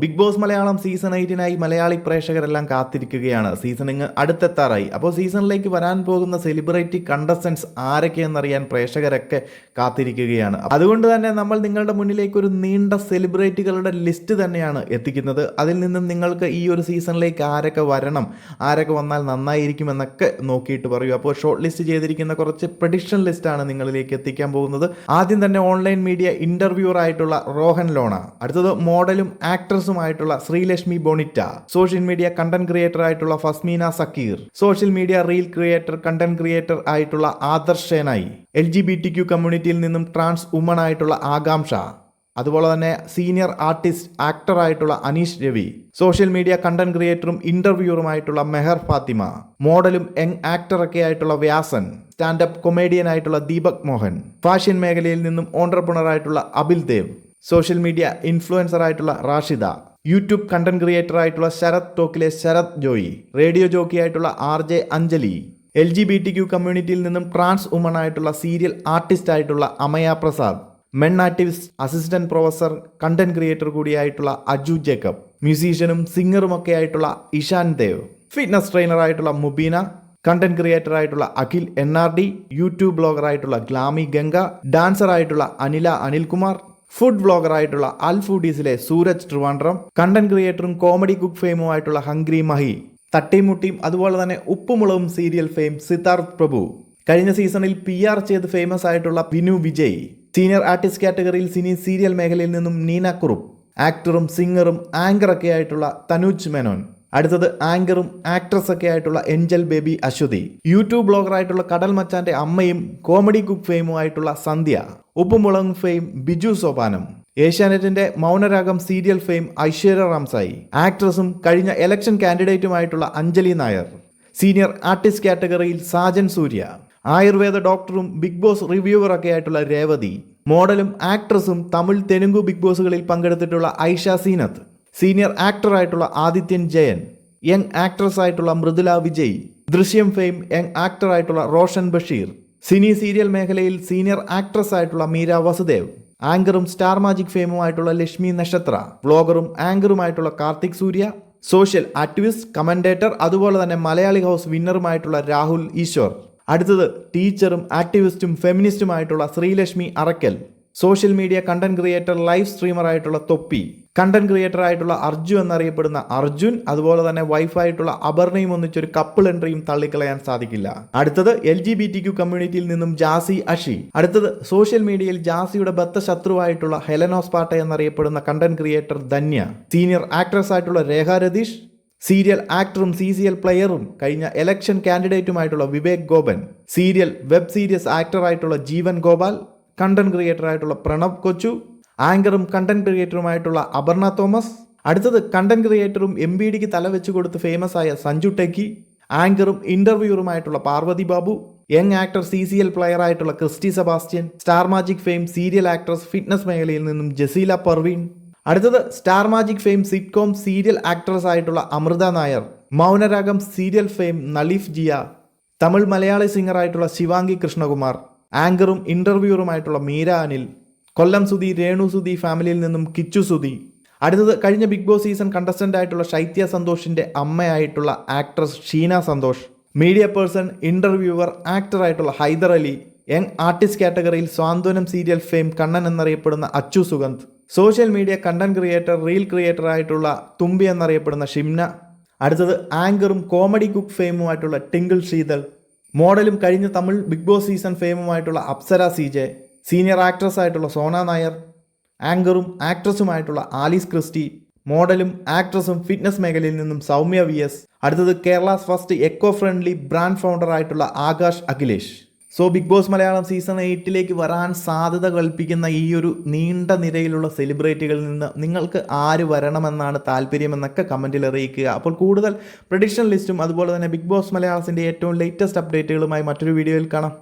Big Boss Malayalam season 8-നായി മലയാളി പ്രേക്ഷകരെല്ലാം കാത്തിരിക്കുകയാണ്. സീസണിങ് അടുത്തെത്താറായി. അപ്പോൾ സീസണിലേക്ക് വരാൻ പോകുന്ന സെലിബ്രിറ്റി കണ്ടസ്റ്റൻസ് ആരൊക്കെയെന്നറിയാൻ പ്രേക്ഷകരൊക്കെ കാത്തിരിക്കുകയാണ്. അതുകൊണ്ട് തന്നെ നമ്മൾ നിങ്ങളുടെ മുന്നിലേക്ക് ഒരു നീണ്ട സെലിബ്രിറ്റികളുടെ ലിസ്റ്റ് തന്നെയാണ് എത്തിക്കുന്നത്. അതിൽ നിന്നും നിങ്ങൾക്ക് ഈ ഒരു സീസണിലേക്ക് ആരൊക്കെ വരണം, ആരൊക്കെ വന്നാൽ നന്നായിരിക്കും എന്നൊക്കെ നോക്കിയിട്ട് പറയൂ. അപ്പോൾ ഷോർട്ട് ലിസ്റ്റ് ചെയ്തിരിക്കുന്ന കുറച്ച് പ്രഡിക്ഷൻ ലിസ്റ്റാണ് നിങ്ങളിലേക്ക് എത്തിക്കാൻ പോകുന്നത്. ആദ്യം തന്നെ ഓൺലൈൻ മീഡിയ ഇന്റർവ്യൂവർ ആയിട്ടുള്ള റോഹൻ ലോണ, അടുത്തത് മോഡലും ആക്ട്രസുമായിട്ടുള്ള Sreelakshmi Bonita, social media content creator ആയിട്ടുള്ള Fasmina Sakkeer, social media reel creator content creator ആയിട്ടുള്ള ആദർശ് ഷേനായി, LGBTQ കമ്മ്യൂണിറ്റിയിൽ നിന്നും ട്രാൻസ് വുമൺ ആയിട്ടുള്ള ആകാംക്ഷ, അതുപോലെ തന്നെ സീനിയർ ആർട്ടിസ്റ്റ് ആക്ടർ ആയിട്ടുള്ള Aneesh Ravi, social media content ക്രിയേറ്ററും ഇന്റർവ്യൂറുമായിട്ടുള്ള മെഹർ ഫാത്തിമ, മോഡലും യങ് ആക്ടറൊക്കെ ആയിട്ടുള്ള വ്യാസൻ, സ്റ്റാൻഡപ്പ് കൊമേഡിയൻ ആയിട്ടുള്ള ദീപക് മോഹൻ, ഫാഷൻ മേഖലയിൽ നിന്നും ഓണ്ടർപ്രണർ ആയിട്ടുള്ള Abil Dev, social media influencer ആയിട്ടുള്ള റാഷിദ, യൂട്യൂബ് കണ്ടന്റ് ക്രിയേറ്റർ ആയിട്ടുള്ള ശരത് ടോക്കിലെ ശരത് ജോയി, റേഡിയോ ജോക്കി ആയിട്ടുള്ള RJ അഞ്ജലി, LGBTQ കമ്മ്യൂണിറ്റിയിൽ നിന്നും ട്രാൻസ് വുമൺ ആയിട്ടുള്ള സീരിയൽ ആർട്ടിസ്റ്റ് ആയിട്ടുള്ള Amaya Prasad, men activist assistant professor content creator കൂടിയായിട്ടുള്ള അജു ജേക്കബ്, മ്യൂസീഷ്യനും സിംഗറും ഒക്കെ ആയിട്ടുള്ള ഇഷാൻ ദേവ്, ഫിറ്റ്നസ് ട്രെയിനർ ആയിട്ടുള്ള മുബീന, കണ്ടന്റ് ക്രിയേറ്റർ ആയിട്ടുള്ള അഖിൽ NRD, യൂട്യൂബ് ബ്ലോഗർ ആയിട്ടുള്ള ഗ്ലാമി ഗംഗ, ഡാൻസർ ആയിട്ടുള്ള അനിൽകുമാർ, ഫുഡ് വ്ളോഗർ ആയിട്ടുള്ള അൽ ഫുഡീസിലെ സൂരജ് ട്രിവാൻഡ്രം, കണ്ടന്റ് ക്രിയേറ്ററും കോമഡി കുക്ക് ഫെയിമും ആയിട്ടുള്ള ഹംഗ്രി മഹി, തട്ടിമുട്ടിയും അതുപോലെ തന്നെ ഉപ്പുമുളകും സീരിയൽ ഫെയിം സിദ്ധാർത്ഥ് പ്രഭു, കഴിഞ്ഞ സീസണിൽ PR ചെയ്ത് ഫേമസ് ആയിട്ടുള്ള ബിനു വിജയ്, സീനിയർ ആർട്ടിസ്റ്റ് കാറ്റഗറിയിൽ സിനി സീരിയൽ മേഖലയിൽ നിന്നും നീന കുറുപ്പ്, ആക്ടറും സിംഗറും ആങ്കറൊക്കെ ആയിട്ടുള്ള തനുജ് മേനോൻ, അടുത്തത് ആങ്കറും ആക്ട്രസ് ഒക്കെ ആയിട്ടുള്ള angel baby Aswathy, YouTube blogger ആയിട്ടുള്ള കടൽ മച്ചാന്റെ അമ്മയും കോമഡി കുക്ക് ഫെയിമും ആയിട്ടുള്ള സന്ധ്യ, ഉപ്പുമുളകും ഫെയിം ബിജു സോപാനം, ഏഷ്യാനെറ്റിന്റെ മൗനരാഗം സീരിയൽ ഫെയിം ഐശ്വര്യ റാംസായി, ആക്ട്രസും കഴിഞ്ഞ ഇലക്ഷൻ കാൻഡിഡേറ്റുമായിട്ടുള്ള അഞ്ജലി നായർ, സീനിയർ ആർട്ടിസ്റ്റ് കാറ്റഗറിയിൽ സാജൻ സൂര്യ, ആയുർവേദ ഡോക്ടറും ബിഗ് ബോസ് റിവ്യൂവർ ഒക്കെ ആയിട്ടുള്ള രേവതി, മോഡലും ആക്ട്രസും തമിഴ് തെലുങ്കു ബിഗ് ബോസുകളിൽ പങ്കെടുത്തിട്ടുള്ള ഐഷ സീനത്ത്, സീനിയർ ആക്ടർ ആയിട്ടുള്ള ആദിത്യൻ ജയൻ, യങ് ആക്ട്രസ് ആയിട്ടുള്ള മൃദുല വിജയ്, ദൃശ്യം ഫെയിം യങ് ആക്ടർ ആയിട്ടുള്ള റോഷൻ ബഷീർ, സിനി സീരിയൽ മേഖലയിൽ സീനിയർ ആക്ട്രസ് ആയിട്ടുള്ള മീര വസുദേവ്, ആങ്കറും സ്റ്റാർ മാജിക് ഫെയിമുമായിട്ടുള്ള ലക്ഷ്മി നക്ഷത്ര, വ്ളോഗറും ആങ്കറുമായിട്ടുള്ള Karthik Surya, social activist commentator അതുപോലെ തന്നെ മലയാളി ഹൗസ് വിന്നറുമായിട്ടുള്ള രാഹുൽ ഈശ്വർ, അടുത്തത് ടീച്ചറും ആക്ടിവിസ്റ്റും ഫെമിനിസ്റ്റുമായിട്ടുള്ള Sreelakshmi Arakkal, social media content creator live streamer ആയിട്ടുള്ള തൊപ്പി, കണ്ടന്റ് ക്രിയേറ്റർ ആയിട്ടുള്ള അർജു എന്നറിയപ്പെടുന്ന അർജുൻ, അതുപോലെ തന്നെ വൈഫായിട്ടുള്ള അപർണയും ഒന്നിച്ചൊരു കപ്പിൾ എൻട്രിയും തള്ളിക്കളയാൻ സാധിക്കില്ല. അടുത്തത് LGBTQ കമ്മ്യൂണിറ്റിയിൽ നിന്നും ജാസി അഷി, അടുത്തത് സോഷ്യൽ മീഡിയയിൽ ജാസിയുടെ ബദ്ധ ശത്രുവായിട്ടുള്ള ഹെലനോസ് പാട്ട എന്നറിയപ്പെടുന്ന content creator Dhanya, senior actress ആയിട്ടുള്ള രേഖ രതീഷ്, സീരിയൽ ആക്ടറും CCL പ്ലെയറും കഴിഞ്ഞ ഇലക്ഷൻ കാൻഡിഡേറ്റുമായിട്ടുള്ള Vivek Gopan, serial web series actor ആയിട്ടുള്ള ജീവൻ ഗോപാൽ, കണ്ടന്റ് ക്രിയേറ്റർ ആയിട്ടുള്ള പ്രണവ് കൊച്ചു, ആങ്കറും കണ്ടന്റ് ക്രിയേറ്ററുമായിട്ടുള്ള അപർണ തോമസ്, അടുത്തത് കണ്ടന്റ് ക്രിയേറ്ററും MBDക്ക് തല വെച്ച് കൊടുത്ത് ഫേമസ് ആയ സഞ്ജു ടെക്കി, ആങ്കറും ഇന്റർവ്യൂറുമായിട്ടുള്ള Parvathy Babu, young actor CCL player ആയിട്ടുള്ള Christy Sebastian, star magic fame serial actress fitness മേഖലയിൽ നിന്നും ജസീല പർവീൻ, അടുത്തത് star magic fame sitcom serial actress ആയിട്ടുള്ള Amritha Nair, Mounaragam serial fame Naleef Gea, Tamil Malayali singer ആയിട്ടുള്ള ശിവാംഗി കൃഷ്ണകുമാർ, ആങ്കറും ഇന്റർവ്യൂറുമായിട്ടുള്ള മീര അനിൽ, കൊല്ലം സുധി രേണു സുധി ഫാമിലിയിൽ നിന്നും കിച്ചു സുധി, അടുത്തത് കഴിഞ്ഞ ബിഗ് ബോസ് സീസൺ കണ്ടസ്റ്റന്റ് ആയിട്ടുള്ള ശൈത്യ സന്തോഷിന്റെ അമ്മയായിട്ടുള്ള actress Sheena Santhosh, media person interviewer actor ആയിട്ടുള്ള ഹൈദർ അലി, യങ് ആർട്ടിസ്റ്റ് കാറ്റഗറിയിൽ സ്വാന്തനം സീരിയൽ ഫെയിം കണ്ണൻ എന്നറിയപ്പെടുന്ന Achu Sugandh, social media content creator reel creator ആയിട്ടുള്ള തുമ്പി എന്നറിയപ്പെടുന്ന ഷിംന, അടുത്തത് ആങ്കറും കോമഡി കുക്ക് ഫെയിമുമായിട്ടുള്ള ടിങ്കിൾ ശീതൽ, മോഡലും കഴിഞ്ഞ തമിഴ് ബിഗ് ബോസ് സീസൺ ഫെയിമുമായിട്ടുള്ള അപ്സര CJ, സീനിയർ ആക്ട്രസ് ആയിട്ടുള്ള സോന നായർ, ആങ്കറും ആക്ട്രസുമായിട്ടുള്ള ആലീസ് ക്രിസ്റ്റി, മോഡലും ആക്ട്രസും ഫിറ്റ്നസ് മേഖലയിൽ നിന്നും സൗമ്യ VS, അടുത്തത് Kerala's first eco friendly brand founder ആയിട്ടുള്ള Akash Akhilesh. Bigg Boss Malayalam season 8-ലേക്ക് വരാൻ സാധ്യത കൽപ്പിക്കുന്ന ഈ ഒരു നീണ്ട നിരയിലുള്ള സെലിബ്രിറ്റികളിൽ നിന്ന് നിങ്ങൾക്ക് ആര് വരണമെന്നാണ് താല്പര്യമെന്നൊക്കെ കമൻറ്റിൽ അറിയിക്കുക. അപ്പോൾ കൂടുതൽ പ്രഡിക്ഷൻ ലിസ്റ്റും അതുപോലെ തന്നെ ബിഗ് ബോസ് മലയാളത്തിൻ്റെ ഏറ്റവും ലേറ്റസ്റ്റ് അപ്ഡേറ്റുകളുമായി മറ്റൊരു വീഡിയോയിൽ കാണാം.